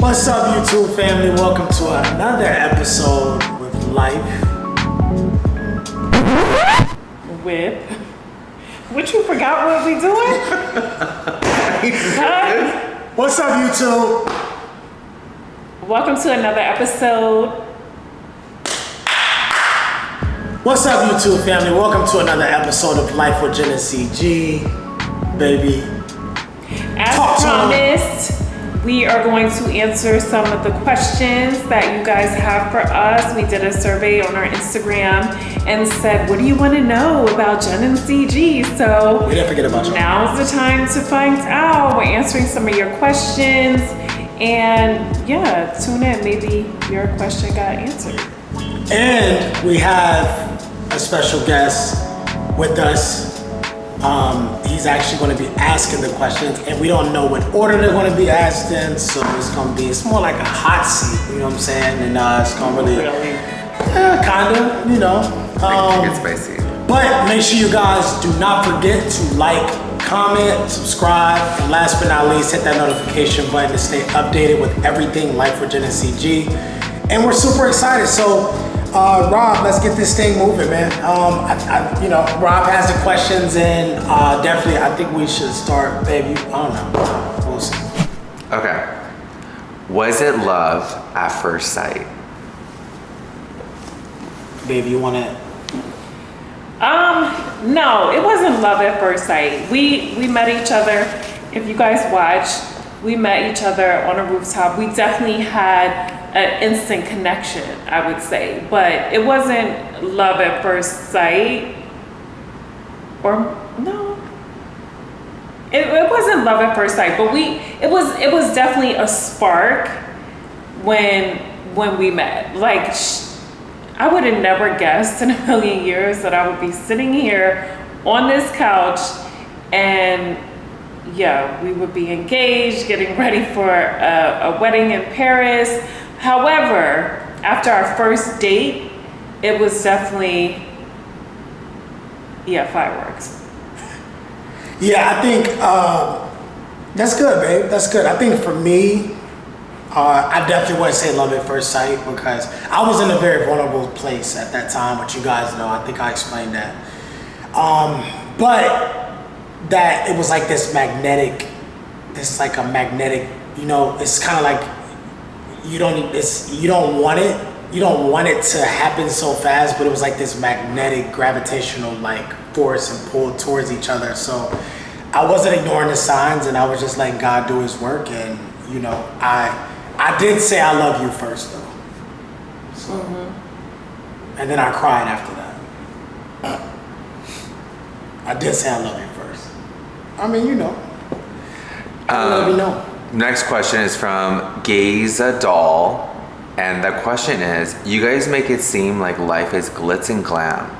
What's up, YouTube family? Welcome to another episode with Life. What you forgot what we doing? Huh? What's up, YouTube? Welcome to another episode. What's up, YouTube family? Welcome to another episode of Life with Jen and CG, baby. As promised, we are going to answer some of the questions that you guys have for us. We did a survey on our Instagram and said, what do you want to know about Jen and CG? So We didn't forget about you. Now's the time to find out. We're answering some of your questions. And yeah, tune in. Maybe your question got answered. And we have a special guest with us. He's actually going to be asking the questions, and we don't know what order they're going to be asked in, so it's more like a hot seat, you know what I'm saying? And it's going to really, kind of, you know. It's spicy. But make sure you guys do not forget to like, comment, subscribe, and last but not least, hit that notification button to stay updated with everything Life with Jen and CG. And we're super excited. So, Rob, let's get this thing moving, man. Rob has the questions, and definitely, I think we should start, baby. I don't know. We'll see. Okay. Was it love at first sight? Baby, you want to? No, it wasn't love at first sight. We met each other. If you guys watched, we met each other on a rooftop. We definitely had an instant connection, I would say, but it wasn't love at first sight. Or no, it wasn't love at first sight, but it was definitely a spark when we met. Like, I would have never guessed in a million years that I would be sitting here on this couch and yeah, we would be engaged, getting ready for a wedding in Paris. However, after our first date, it was definitely, fireworks. Yeah, I think that's good, babe. That's good. I think for me, I definitely wouldn't say love at first sight because I was in a very vulnerable place at that time, which you guys know. I think I explained that. But that it was like this magnetic, you know, it's kind of like you don't want it to happen so fast, but it was like this magnetic gravitational like force and pull towards each other. So I wasn't ignoring the signs, and I was just letting God do his work. And you know, I did say I love you first though. So, and then I cried after that. I did say I love you first. I mean, you know. Let me know. Next question is from Gaze Doll. And the question is, you guys make it seem like life is glitz and glam.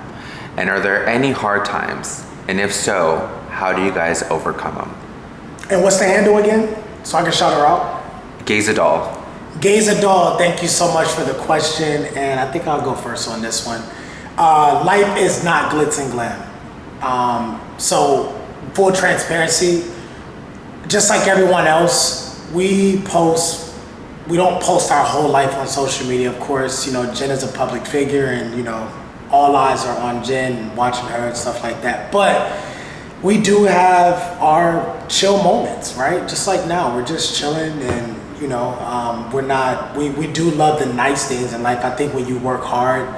And are there any hard times? And if so, how do you guys overcome them? And what's the handle again? So I can shout her out. Gaze Doll. Gaze Doll, thank you so much for the question. And I think I'll go first on this one. Life is not glitz and glam. So full transparency, just like everyone else, we don't post our whole life on social media. Of course, you know, Jen is a public figure, and you know, all eyes are on Jen and watching her and stuff like that. But we do have our chill moments, right? Just like now, we're just chilling, and you know, we do love the nice things in life. I think when you work hard,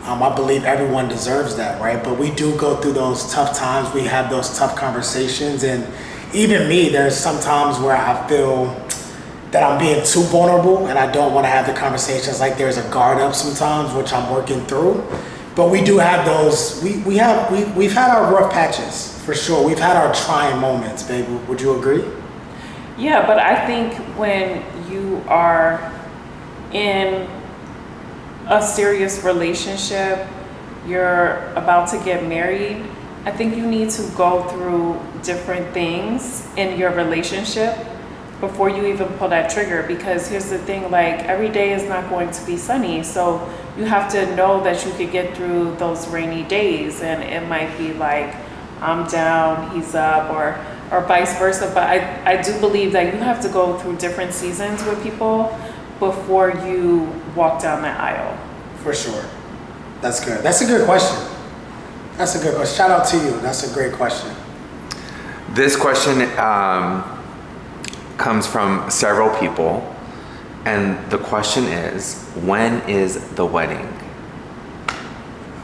I believe everyone deserves that, right? But we do go through those tough times. We have those tough conversations, and even me, there's some times where I feel that I'm being too vulnerable and I don't want to have the conversations. Like there's a guard up sometimes, which I'm working through. But we do have those. We've had our rough patches for sure. We've had our trying moments, baby. Would you agree? Yeah, but I think when you are in a serious relationship, you're about to get married, I think you need to go through different things in your relationship before you even pull that trigger. Because here's the thing, like every day is not going to be sunny. So you have to know that you could get through those rainy days, and it might be like, I'm down, he's up, or or vice versa. But I do believe that you have to go through different seasons with people before you walk down that aisle. For sure. That's good. That's a good question. That's a good question. Shout out to you. That's a great question. This question comes from several people, and the question is, when is the wedding?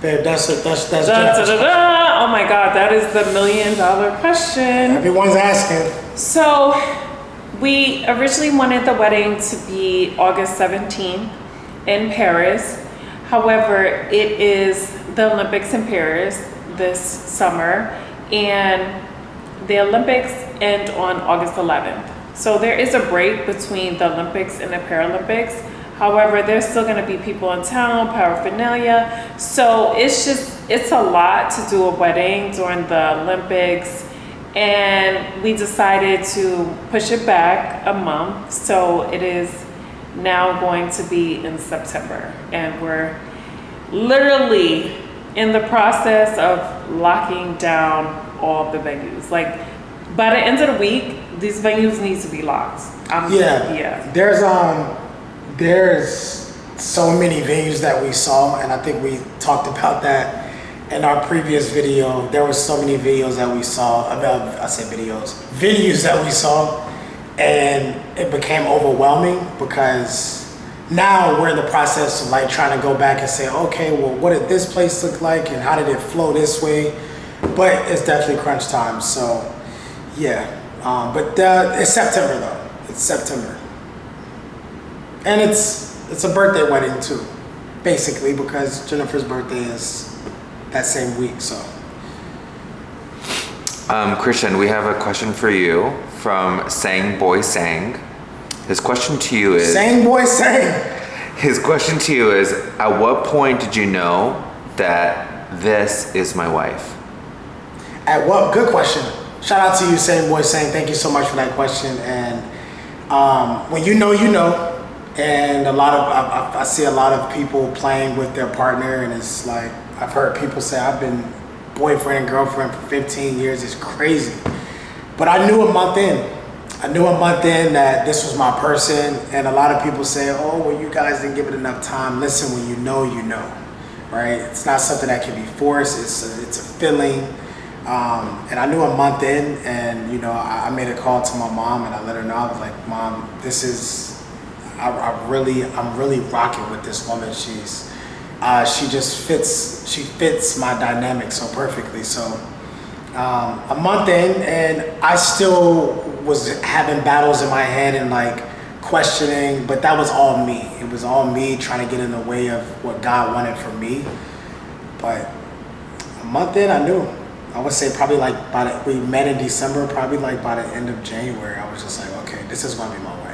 Babe, that's Da, da, da, da. Oh my God, that is the $1 million question. Everyone's asking. So we originally wanted the wedding to be August 17th in Paris. However, it is the Olympics in Paris this summer, and the Olympics end on August 11th. So there is a break between the Olympics and the Paralympics. However, there's still gonna be people in town, paraphernalia. So it's a lot to do a wedding during the Olympics. And we decided to push it back a month. So it is now going to be in September. And we're literally in the process of locking down all the venues. Like by the end of the week, these venues need to be locked. Yeah. There's so many venues that we saw, and I think we talked about that in our previous video. There were so many videos that we saw venues that we saw, and it became overwhelming because now we're in the process of like trying to go back and say, okay, well, what did this place look like, and how did it flow this way? But it's definitely crunch time, so yeah. But it's September though. It's September. And it's a birthday wedding too, basically, because Jennifer's birthday is that same week, so. Christian, we have a question for you from Sang Boy Sang. His question to you is... Sang Boy Sang! His question to you is, at what point did you know that this is my wife? At what? Good question. Shout out to you, Sang Boy Sang. Thank you so much for that question. And when you know, you know. And I see a lot of people playing with their partner, and it's like, I've heard people say, I've been boyfriend and girlfriend for 15 years. It's crazy. But I knew a month in. That this was my person. And a lot of people say, oh, well, you guys didn't give it enough time. Listen, when you know, right? It's not something that can be forced. It's a feeling. And I knew a month in, and, you know, I made a call to my mom, and I let her know. I was like, Mom, this is... I'm really rocking with this woman. She fits my dynamic so perfectly. So a month in, and I still was having battles in my head and like questioning, but that was all me. It was all me trying to get in the way of what God wanted for me. But a month in, I knew. I would say probably like we met in December, probably like by the end of January, I was just like, okay, this is gonna be my wife.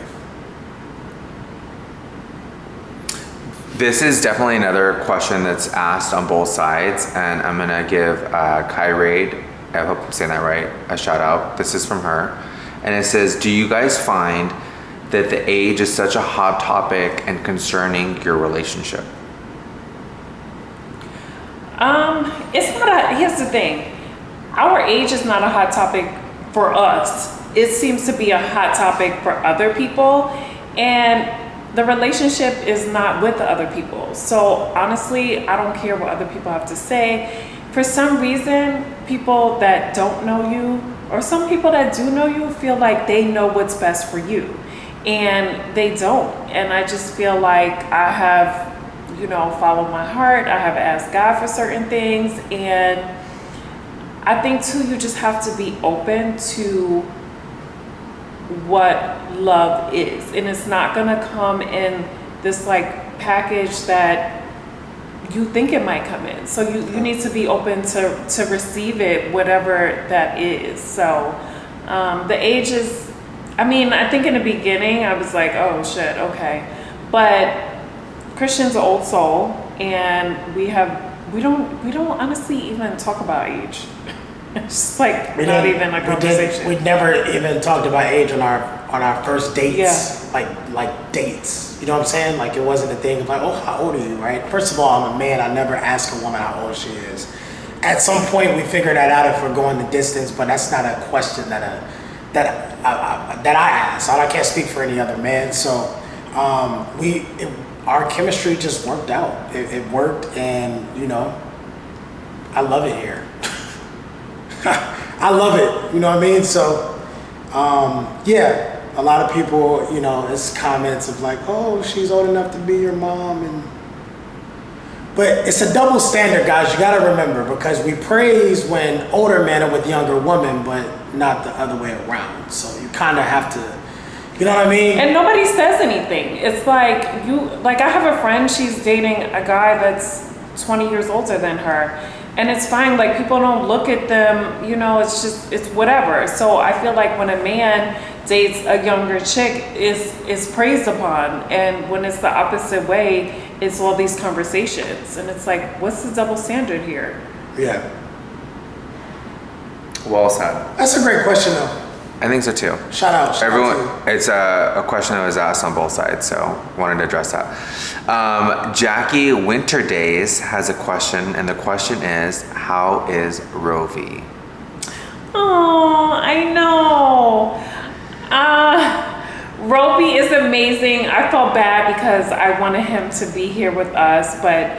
This is definitely another question that's asked on both sides, and I'm gonna give Kyraid, I hope I'm saying that right, a shout out. This is from her, and it says, do you guys find that the age is such a hot topic and concerning your relationship? It's not here's the thing. Our age is not a hot topic for us. It seems to be a hot topic for other people, and the relationship is not with the other people. So honestly, I don't care what other people have to say. For some reason, people that don't know you, or some people that do know you, feel like they know what's best for you. And they don't. And I just feel like I have, you know, followed my heart. I have asked God for certain things. And I think too, you just have to be open to what love is, and it's not gonna come in this like package that you think it might come in. So you need to be open to receive it, whatever that is. So the age is, I mean, I think in the beginning I was like, oh shit, okay, but Christian's an old soul, and we don't honestly even talk about age. It's like not even a conversation. We never even talked about age on our first dates. Yeah. Like dates. You know what I'm saying? Like it wasn't a thing of like, oh, how old are you, right? First of all, I'm a man. I never ask a woman how old she is. at some point we figure that out if we're going the distance, but that's not a question that I ask. I can't speak for any other man. So our chemistry just worked out. It worked, and you know, I love it here. I love it. You know what I mean? So yeah. A lot of people, you know, it's comments of like, oh, she's old enough to be your mom, but it's a double standard, guys. You got to remember, because we praise when older men are with younger women, but not the other way around. So you kind of have to, you know what I mean? And nobody says anything. It's like I have a friend, she's dating a guy that's 20 years older than her. And it's fine, like people don't look at them, you know, it's whatever. So I feel like when a man dates a younger chick is praised upon, and when it's the opposite way, it's all these conversations. And it's like, what's the double standard here? Yeah. Well said. That's a great question though. I think so too. Shout out Everyone, to you. it's a question that was asked on both sides, so wanted to address that. Jackie Winterdays has a question, and the question is, how is Roby? Oh, I know. Roby is amazing. I felt bad because I wanted him to be here with us, but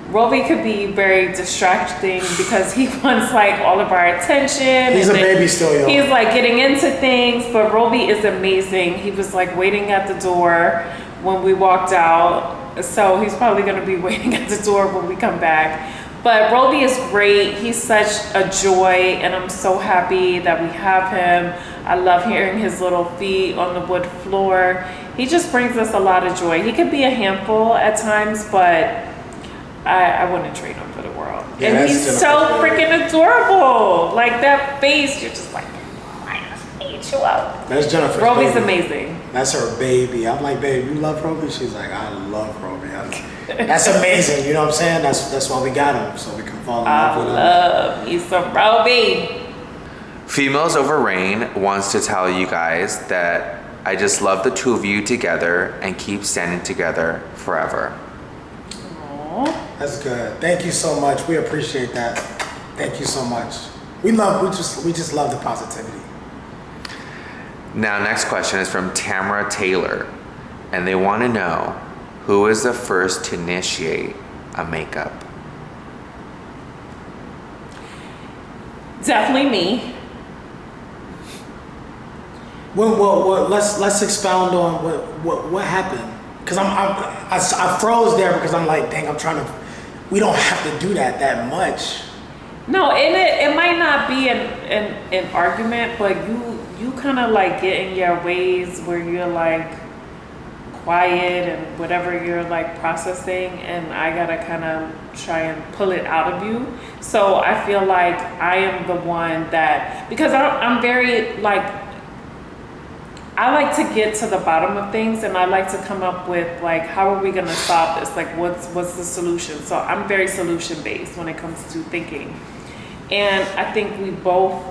Roby could be very distracting because he wants like all of our attention. He's a baby still, yo. He's like getting into things, but Roby is amazing. He was like waiting at the door when we walked out. So he's probably gonna be waiting at the door when we come back. But Roby is great. He's such a joy, and I'm so happy that we have him. I love hearing his little feet on the wood floor. He just brings us a lot of joy. He could be a handful at times, but I wouldn't trade him for the world. Yeah, and he's so freaking adorable. Like that face, you're just like, oh, I just ate you up. That's Jennifer's Roby's baby. amazing. That's her baby. I'm like, babe, you love Roby? She's like, I love Roby. That's amazing. You know what I'm saying? That's why we got him, so we can fall in love with him. I love me some Roby. Females Over Rain wants to tell you guys that I just love the two of you together and keep standing together forever. Aww. That's good. Thank you so much. We appreciate that. Thank you so much. We just love the positivity. Now, next question is from Tamara Taylor, and they want to know, who is the first to initiate a makeup? Definitely me. Well, let's expound on what happened, because I froze there because I'm like, dang, we don't have to do that much. No, and it might not be an argument, but you kind of like get in your ways where you're like quiet and whatever you're like processing, and I gotta kind of try and pull it out of you. So I feel like I am the one that, because I'm very like, I like to get to the bottom of things, and I like to come up with like, how are we gonna solve this? Like, what's the solution? So I'm very solution based when it comes to thinking. And I think we both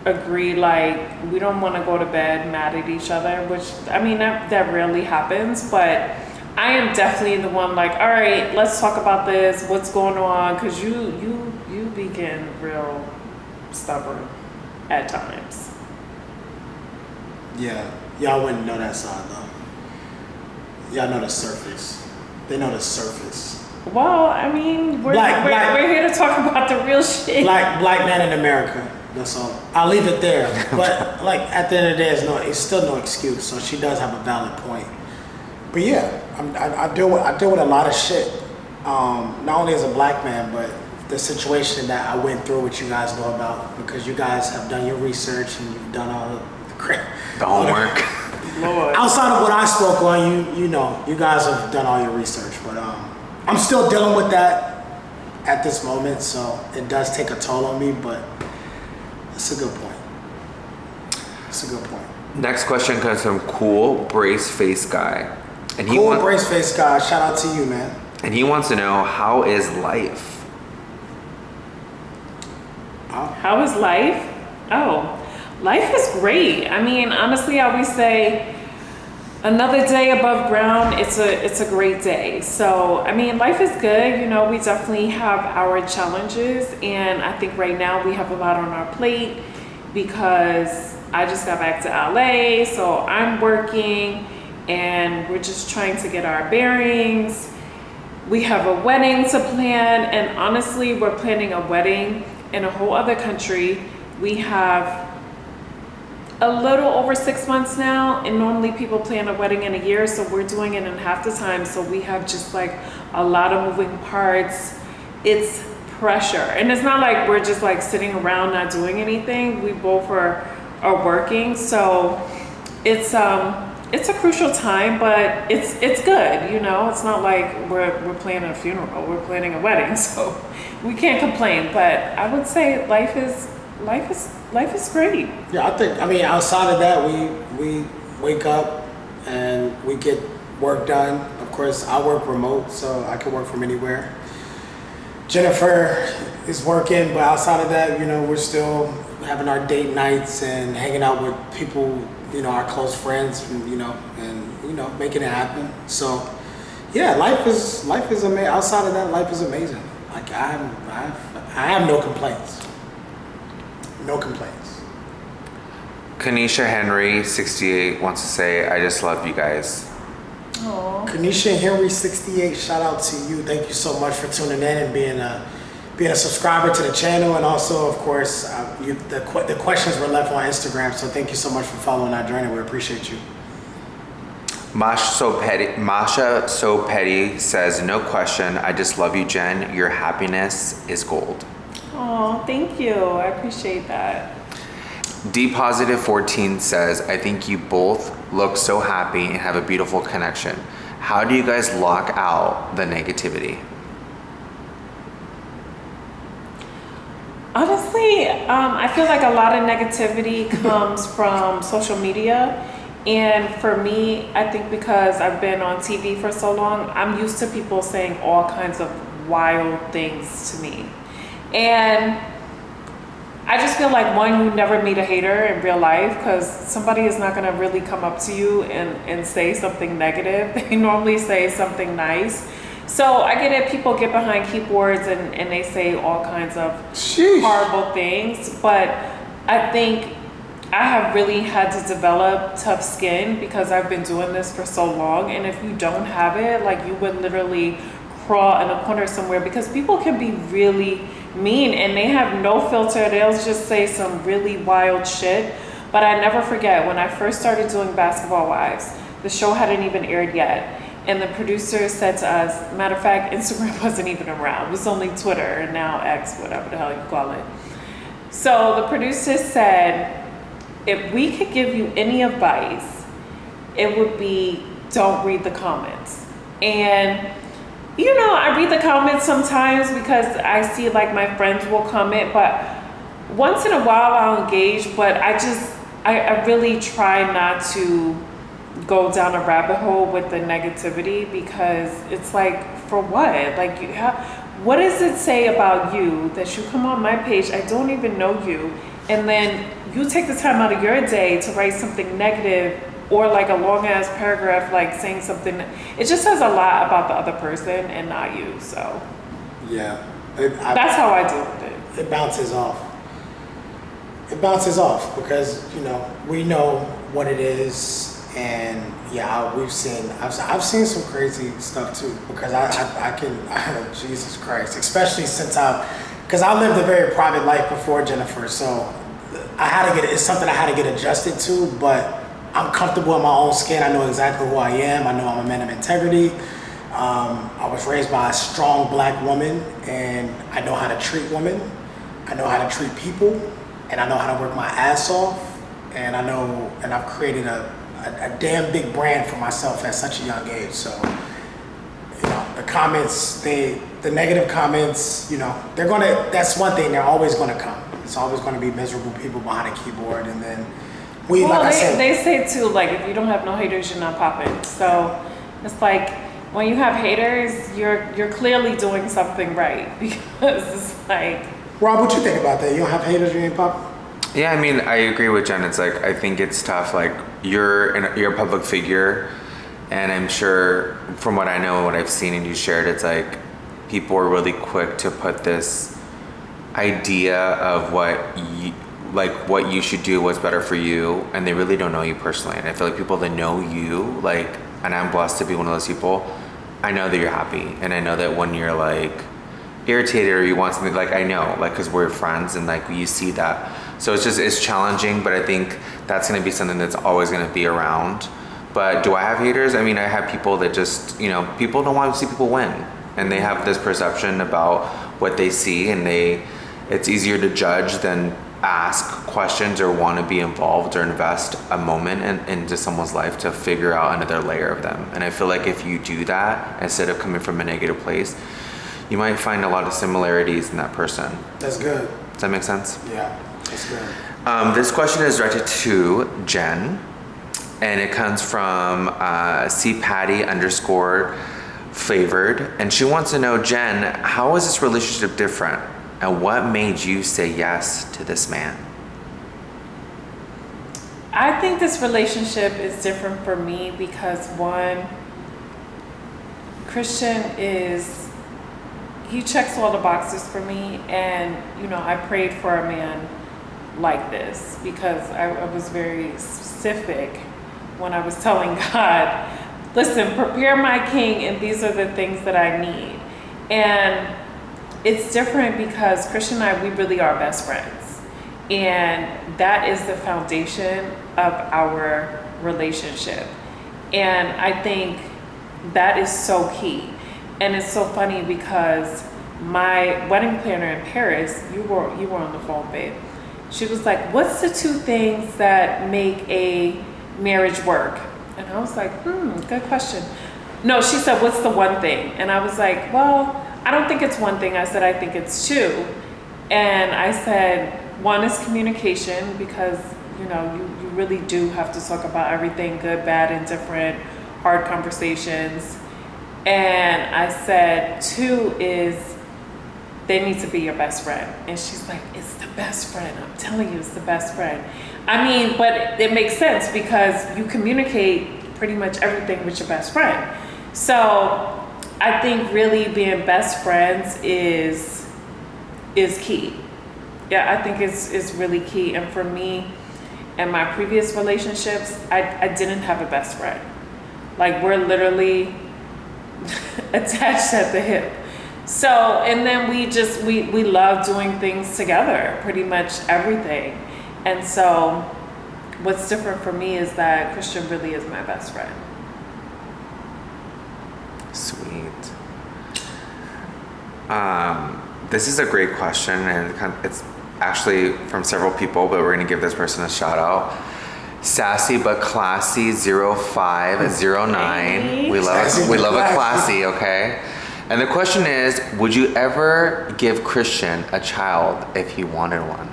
agree, like, we don't want to go to bed mad at each other, which, I mean, that rarely happens, but I am definitely the one like, all right, let's talk about this, what's going on, because you be getting real stubborn at times. Yeah, y'all wouldn't know that side though. Y'all know the surface. They know the surface. Well, I mean, we're here to talk about the real shit. Black man in America. That's all. I'll leave it there. But like at the end of the day, it's still no excuse. So she does have a valid point. But yeah, I deal with a lot of shit. Not only as a black man, but the situation that I went through, which you guys know about, because you guys have done your research and you've done all the crap. The homework. Lord. Outside of what I spoke on, you know, you guys have done all your research. But I'm still dealing with that at this moment, so it does take a toll on me, but it's a good point. It's a good point. Next question comes from Cool Brace Face Guy. And Brace Face Guy, shout out to you, man. And he wants to know, how is life? How is life? Oh, life is great. I mean, honestly, I always say another day above ground, it's a great day. So, I mean, life is good. You know, we definitely have our challenges, and I think right now we have a lot on our plate because I just got back to LA, so I'm working and we're just trying to get our bearings. We have a wedding to plan, and honestly, we're planning a wedding in a whole other country. We have a little over 6 months now, and normally people plan a wedding in a year, so we're doing it in half the time. So we have just like a lot of moving parts. It's pressure, and it's not like we're just like sitting around not doing anything. We both are working, so it's a crucial time, but it's good. You know, it's not like we're planning a funeral, we're planning a wedding, so we can't complain. But I would say life is great. Yeah, I mean, outside of that, we wake up and we get work done. Of course, I work remote, so I can work from anywhere. Jennifer is working, but outside of that, you know, we're still having our date nights and hanging out with people, you know, our close friends, and you know, making it happen. So, yeah, life is amazing. Outside of that, life is amazing. Like I have no complaints. No complaints. Kanisha Henry 68 wants to say, I just love you guys. Aww. Kanisha Henry 68, shout out to you. Thank you so much for tuning in and being a subscriber to the channel, and also, of course, the questions were left on Instagram. So thank you so much for following our journey. We appreciate you. Masha So Petty says, no question. I just love you, Jen. Your happiness is gold. Oh, thank you. I appreciate that. D+14 says, I think you both look so happy and have a beautiful connection. How do you guys lock out the negativity? Honestly, I feel like a lot of negativity comes from social media. And for me, I think because I've been on TV for so long, I'm used to people saying all kinds of wild things to me. And I just feel like, one, you never meet a hater in real life, because somebody is not going to really come up to you and say something negative. They normally say something nice. So I get it, people get behind keyboards and they say all kinds of horrible things. But I think I have really had to develop tough skin because I've been doing this for so long. And if you don't have it, like, you would literally crawl in a corner somewhere, because people can be really mean and they have no filter. They'll just say some really wild shit. But I never forget when I first started doing Basketball Wives, the show hadn't even aired yet. And the producer said to us, matter of fact, Instagram wasn't even around. It was only Twitter, and now X, whatever the hell you call it. So the producer said, if we could give you any advice, it would be, don't read the comments. And you know, I read the comments sometimes because I see like my friends will comment, but once in a while I'll engage, but I really try not to go down a rabbit hole with the negativity, because it's like, for what? Like, what does it say about you that you come on my page, I don't even know you, and then you take the time out of your day to write something negative, or like a long ass paragraph, like saying something. It just says a lot about the other person and not you. So yeah, that's how I deal with it. It bounces off. It bounces off because, you know, we know what it is, and yeah, I've seen some crazy stuff too, because I can Jesus Christ, especially since because I lived a very private life before Jennifer, so it's something I had to get adjusted to, but I'm comfortable in my own skin. I know exactly who I am. I know I'm a man of integrity. I was raised by a strong black woman, and I know how to treat women. I know how to treat people, and I know how to work my ass off. And I've created a damn big brand for myself at such a young age. So, you know, the comments, the negative comments, you know, that's one thing, they're always gonna come. It's always gonna be miserable people behind a keyboard, and then they say too, like, if you don't have no haters, you're not popping. So it's like, when you have haters, you're clearly doing something right, because it's like. Rob, what you think about that? You don't have haters, you ain't popping? Yeah, I mean, I agree with Jen. It's like, I think it's tough. Like, you're a public figure, and I'm sure from what I know and what I've seen and you shared, it's like people are really quick to put this idea of what you should do, what's better for you, and they really don't know you personally. And I feel like people that know you, like, and I'm blessed to be one of those people, I know that you're happy, and I know that when you're like irritated or you want something, like, I know, like, because we're friends and like you see that. So it's challenging, but I think that's going to be something that's always going to be around. But do I have haters? I mean, I have people that just, people don't want to see people win, and they have this perception about what they see, and it's easier to judge than ask questions or want to be involved or invest a moment into someone's life to figure out another layer of them. And I feel like if you do that, instead of coming from a negative place, you might find a lot of similarities in that person. That's good. Does that make sense? Yeah, that's good. This question is directed to Jen, and it comes from cpatty_flavored, and she wants to know, Jen, how is this relationship different? And what made you say yes to this man? I think this relationship is different for me because, one, Christian he checks all the boxes for me, and I prayed for a man like this because I was very specific when I was telling God, listen, prepare my king, and these are the things that I need. And it's different because Christian and I, we really are best friends. And that is the foundation of our relationship. And I think that is so key. And it's so funny because my wedding planner in Paris, you were on the phone, babe. She was like, what's the 2 things that make a marriage work? And I was like, good question. No, she said, what's the one thing? And I was like, well, I don't think it's one thing. I said, I think it's 2. And I said, 1 is communication, because, you really do have to talk about everything, good, bad, indifferent, hard conversations. And I said, 2 is they need to be your best friend. And she's like, it's the best friend. I'm telling you, it's the best friend. I mean, but it makes sense because you communicate pretty much everything with your best friend. So I think really being best friends is key. Yeah, I think it's really key. And for me, in my previous relationships, I didn't have a best friend. Like, we're literally attached at the hip. So, and then we love doing things together, pretty much everything. And so what's different for me is that Christian really is my best friend. Sweet. This is a great question, and it's actually from several people, but we're going to give this person a shout out. Sassy but classy 0509. We love a classy, okay? And the question is, would you ever give Christian a child if he wanted one?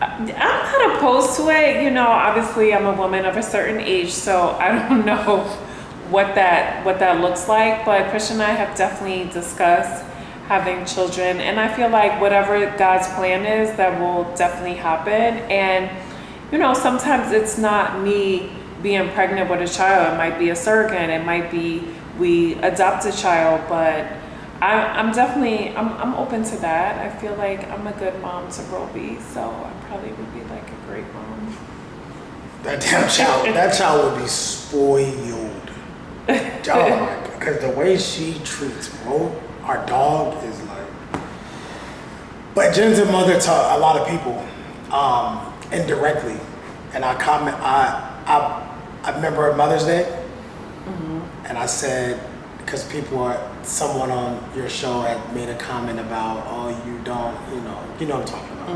I'm not opposed to it. Obviously I'm a woman of a certain age, so I don't know what that looks like. But Christian and I have definitely discussed having children, and I feel like whatever God's plan is, that will definitely happen. And sometimes it's not me being pregnant with a child. It might be a surrogate. It might be we adopt a child. But I'm definitely open to that. I feel like I'm a good mom to Roby, so I probably would be like a great mom. That child would be spoiled. Because the way she treats our dog is like. But Jen's a mother to a lot of people, indirectly. And I remember Mother's Day, and I said, because someone on your show had made a comment about, you don't, you know what I'm talking about.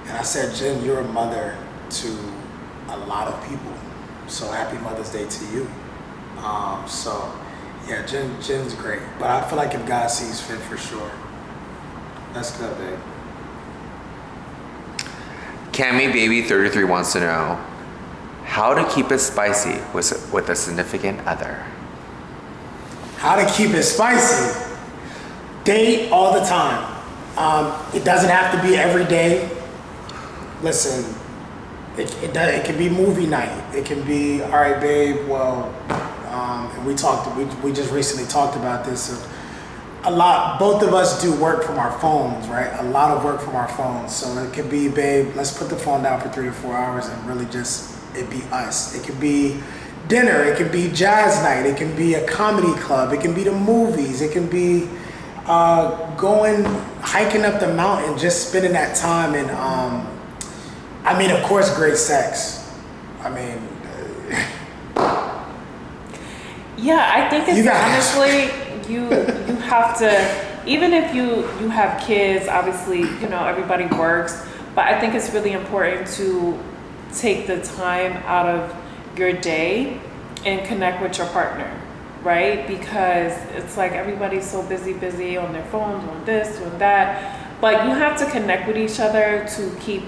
And I said, Jen, you're a mother to a lot of people. So happy Mother's Day to you. So yeah, Jen's great. But I feel like if God sees fit, for sure. That's good, babe. Cammy Baby 33 wants to know how to keep it spicy with a significant other. How to keep it spicy? Date all the time. It doesn't have to be every day. Listen, It can be movie night. It can be, all right, babe. Well, and we just recently talked about this. A lot. Both of us do work from our phones, right? A lot of work from our phones. So it could be, babe, let's put the phone down for 3 to 4 hours and really just it be us. It could be dinner. It could be jazz night. It can be a comedy club. It can be the movies. It can be going hiking up the mountain, just spending that time. And I mean, of course, great sex. I mean, yeah, I think it's honestly, you have to, even if you have kids, obviously, you know, everybody works, but I think it's really important to take the time out of your day and connect with your partner, right? Because it's like everybody's so busy on their phones, on this, on that, but you have to connect with each other to keep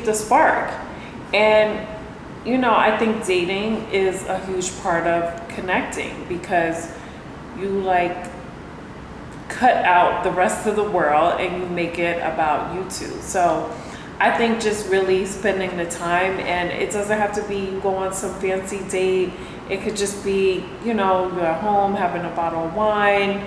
the spark. And you know, I think dating is a huge part of connecting, because you like cut out the rest of the world and you make it about you two. So I think just really spending the time, and it doesn't have to be you go on some fancy date. It could just be, you know, you're at home having a bottle of wine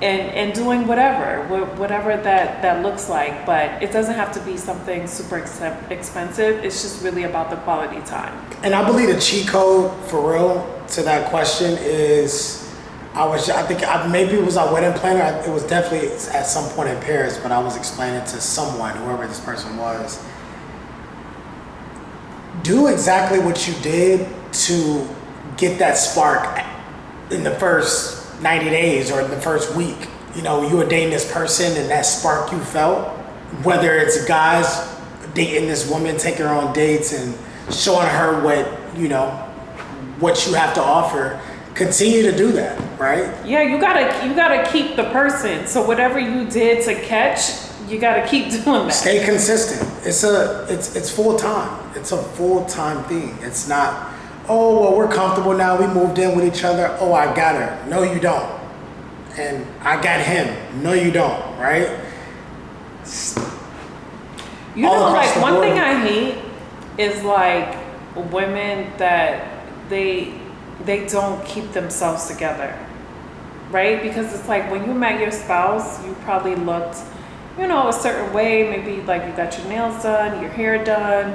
and doing whatever that looks like. But it doesn't have to be something super expensive. It's just really about the quality time. and I believe the cheat code for real to that question is, maybe it was our wedding planner. It was definitely at some point in Paris, but I was explaining to someone, whoever this person was, do exactly what you did to get that spark in the first 90 days or in the first week. You know, you were dating this person and that spark you felt, whether it's guys dating this woman, taking her on dates and showing her what you have to offer. Continue to do that, right? Yeah, you gotta keep the person. So whatever you did to catch, you gotta keep doing that. Stay consistent. It's full time. It's a full time thing. It's not, oh well, we're comfortable now. We moved in with each other. Oh, I got her. No, you don't. And I got him. No, you don't. Right? You know, like one thing I hate is like women that they don't keep themselves together, right? Because it's like when you met your spouse, you probably looked, you know, a certain way. Maybe like you got your nails done, your hair done.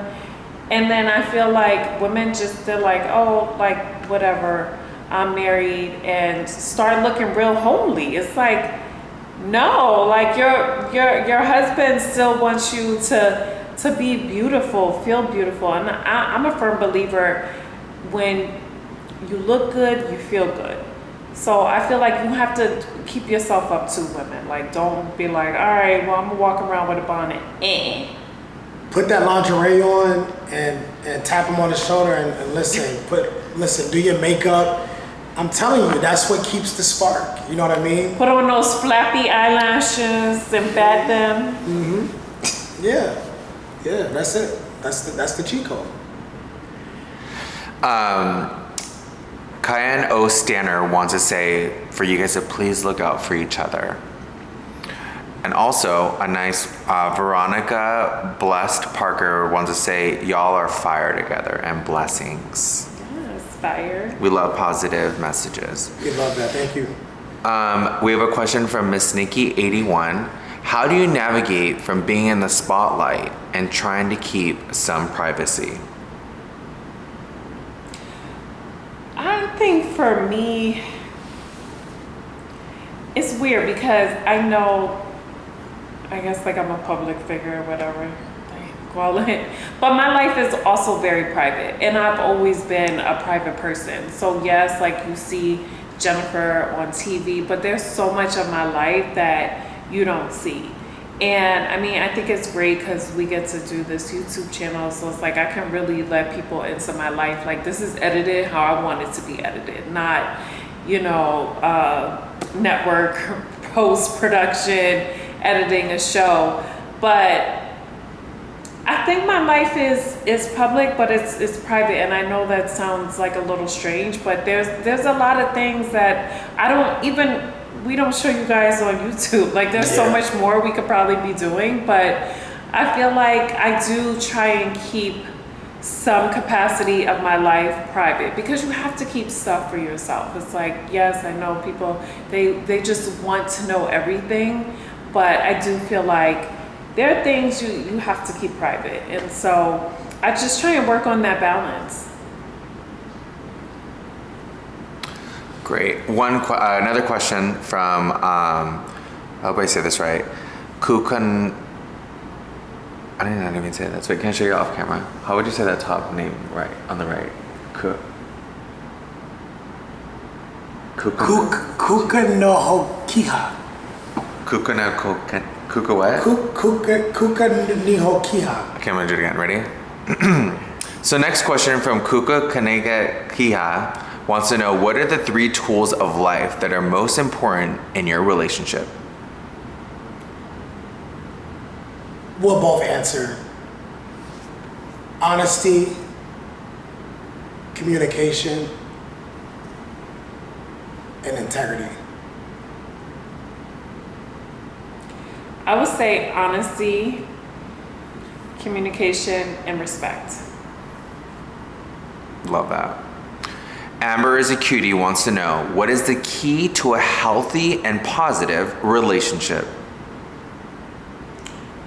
And then I feel like women they're like, oh, like whatever, I'm married, and start looking real homely. It's like, no, like your husband still wants you to be beautiful, feel beautiful. And I'm a firm believer, when you look good, you feel good. So I feel like you have to keep yourself up to women. Like, don't be like, all right, well, I'm gonna walk around with a bonnet. Put that lingerie on and tap him on the shoulder and listen, do your makeup. I'm telling you, that's what keeps the spark. You know what I mean? Put on those flappy eyelashes and bat them. Mm-hmm. Yeah, that's it. That's the cheat code. Cayenne O. Stanner wants to say for you guys to please look out for each other. And also a nice Veronica Blessed Parker wants to say y'all are fire together and blessings. Yes, fire. We love positive messages. We love that. Thank you. We have a question from Miss Nikki 81. How do you navigate from being in the spotlight and trying to keep some privacy? I think for me, it's weird because I guess like I'm a public figure or whatever they call it, but my life is also very private, and I've always been a private person. So yes, like you see Jennifer on TV, but there's so much of my life that you don't see. And I mean, I think it's great because we get to do this YouTube channel, so it's like I can really let people into my life. Like, this is edited how I want it to be edited, not, you know, network post-production editing a show. But I think my life is public, but it's private. And I know that sounds like a little strange, but there's a lot of things that we don't show you guys on YouTube. Like, there's so much more we could probably be doing, but I feel like I do try and keep some capacity of my life private, because you have to keep stuff for yourself. It's like, yes, I know people, they just want to know everything, but I do feel like there are things you have to keep private. And so I just try and work on that balance. Great. Another question from, I hope I say this right, Kukan, I did not even say that. So can I show you off camera? How would you say that top name right, on the right? Kuka no Hokiha. Kuka what? Kuka ni Hokiha. Okay, I'm gonna do it again. Ready? So next question from Kuka Kanega Kiha wants to know, what are the 3 tools of life that are most important in your relationship? We'll both answer. Honesty, communication, and integrity. I would say honesty, communication, and respect. Love that. Amber is a cutie wants to know, what is the key to a healthy and positive relationship?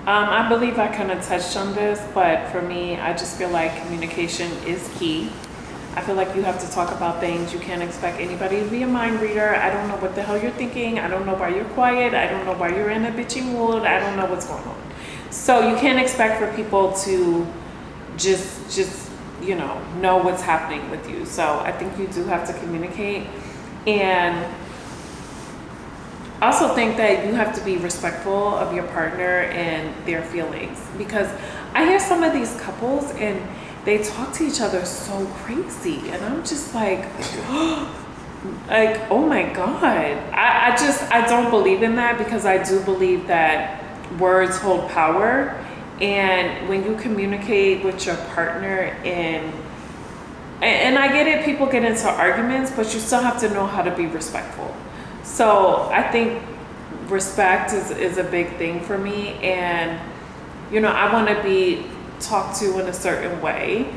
I believe I kind of touched on this, but for me, I just feel like communication is key. I feel like you have to talk about things. You can't expect anybody to be a mind reader. I don't know what the hell you're thinking. I don't know why you're quiet. I don't know why you're in a bitchy mood. I don't know what's going on. So you can't expect for people to just know what's happening with you. So I think you do have to communicate. And I also think that you have to be respectful of your partner and their feelings, because I hear some of these couples and they talk to each other so crazy, and I'm just like, like, oh my God. I don't believe in that, because I do believe that words hold power. And when you communicate with your partner and I get it, people get into arguments, but you still have to know how to be respectful. So I think respect is a big thing for me. And, I want to be talked to in a certain way,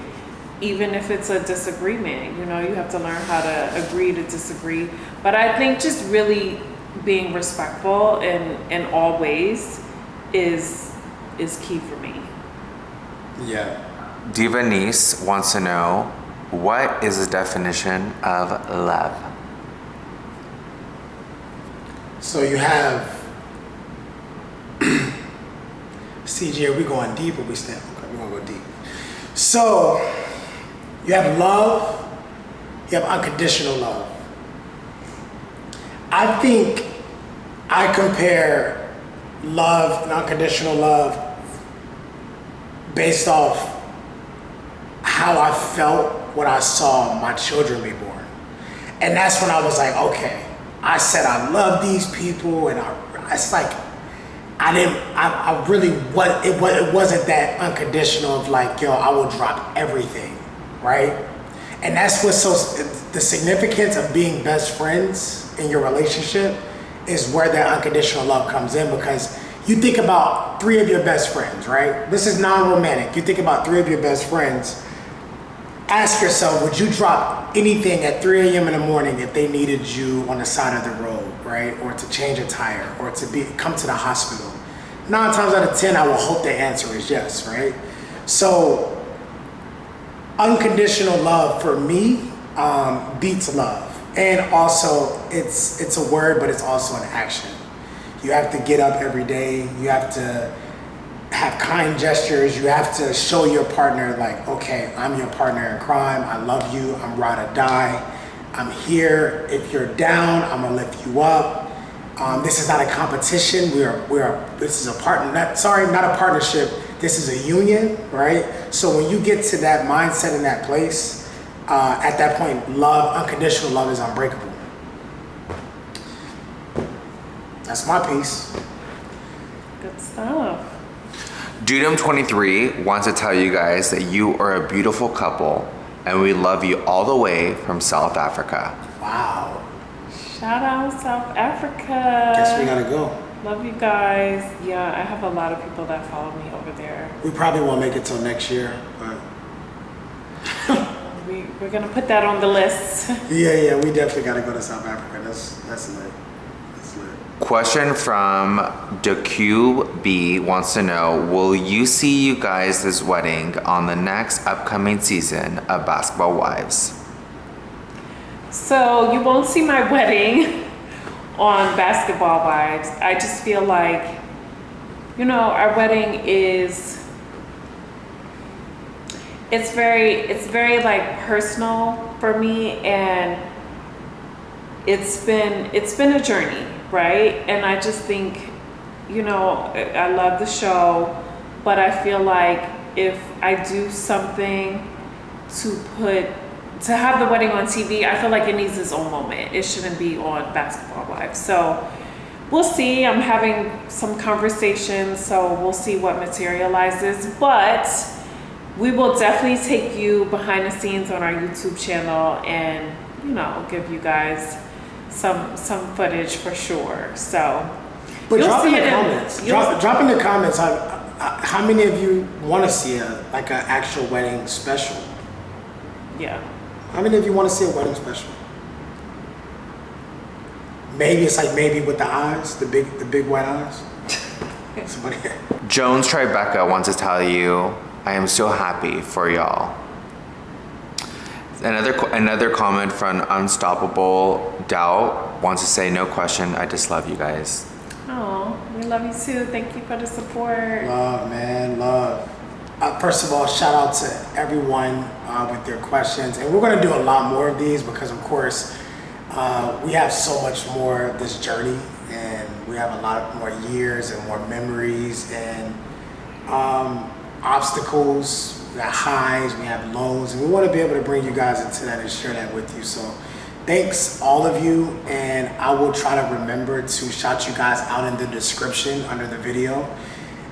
even if it's a disagreement. You have to learn how to agree to disagree. But I think just really being respectful in all ways is key for me. Yeah. Diva Niece wants to know, what is the definition of love? So you have CJ, we going deep or we stand? Okay, we're gonna go deep. So you have love, you have unconditional love. I think I compare love and unconditional love based off how I felt when I saw my children be born. And that's when I was like, okay, I said I love these people, and it's like it wasn't that unconditional of like, yo, I will drop everything, right? And that's what's the significance of being best friends in your relationship is where that unconditional love comes in, because you think about 3 of your best friends, right? This is non-romantic. You think about 3 of your best friends. Ask yourself, would you drop anything at 3 a.m. in the morning if they needed you on the side of the road, right? Or to change a tire, or to come to the hospital? 9 times out of 10, I will hope the answer is yes, right? So unconditional love for me beats love. And also it's a word, but it's also an action. You have to get up every day. You have to have kind gestures. You have to show your partner like, okay, I'm your partner in crime. I love you. I'm ride or die. I'm here. If you're down, I'm gonna lift you up. This is not a competition. This is a not a partnership. This is a union, right? So when you get to that mindset in that place, at that point, unconditional love is unbreakable. That's my piece. Good stuff. Dudum23 wants to tell you guys that you are a beautiful couple, and we love you all the way from South Africa. Wow. Shout out South Africa. Guess we gotta go. Love you guys. Yeah, I have a lot of people that follow me over there. We probably won't make it till next year, but we're gonna put that on the list. Yeah, we definitely got to go to South Africa. That's lit. That's lit. Question from DeQB wants to know, will you see you guys' wedding on the next upcoming season of Basketball Wives? So you won't see my wedding on Basketball Wives. I just feel like, you know, our wedding is, it's very like personal for me, and it's been a journey, right? And I just think, you know, I love the show, but I feel like if I do something to have the wedding on TV, I feel like it needs its own moment. It shouldn't be on Basketball Wives. So we'll see. I'm having some conversations, so we'll see what materializes. But we will definitely take you behind the scenes on our YouTube channel and, you know, give you guys some footage for sure. So, But you'll drop in see the it comments. Drop in the comments. How many of you want to see an actual wedding special? Yeah. How many of you want to see a wedding special? Maybe it's like maybe with the eyes, the big white eyes. Somebody. Jones Tribeca wants to tell you, I am so happy for y'all. Another comment from Unstoppable Doubt wants to say, no question, I just love you guys. Oh, we love you too. Thank you for the support. Love, man, love. First of all, shout out to everyone with their questions. And we're going to do a lot more of these because, of course, we have so much more of this journey, and we have a lot more years and more memories and obstacles. We got highs, we have lows, and we want to be able to bring you guys into that and share that with you. So thanks, all of you, and I will try to remember to shout you guys out in the description under the video.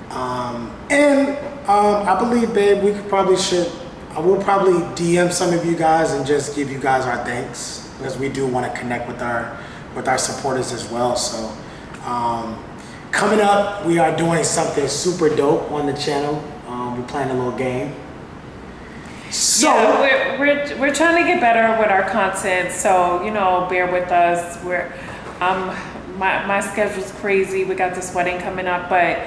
I believe, babe, I will probably DM some of you guys and just give you guys our thanks, because we do want to connect with our supporters as well. So coming up, we are doing something super dope on the channel. We're playing a little game. So yeah, we're trying to get better with our content, so, you know, bear with us. My schedule's crazy. We got this wedding coming up, but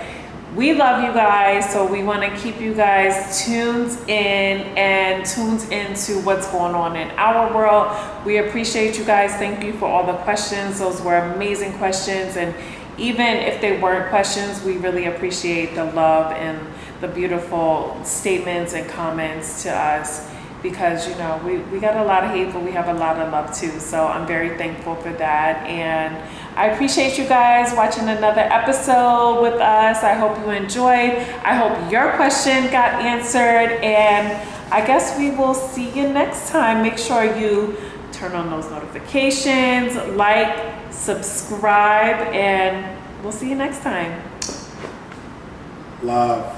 we love you guys, so we want to keep you guys tuned into what's going on in our world. We appreciate you guys. Thank you for all the questions. Those were amazing questions, and even if they weren't questions, we really appreciate the love and the beautiful statements and comments to us, because, you know, we got a lot of hate, but we have a lot of love too. So I'm very thankful for that, and I appreciate you guys watching another episode with us. I hope you enjoyed. I hope your question got answered, and I guess we will see you next time. Make sure you turn on those notifications, like, subscribe, and we'll see you next time. love.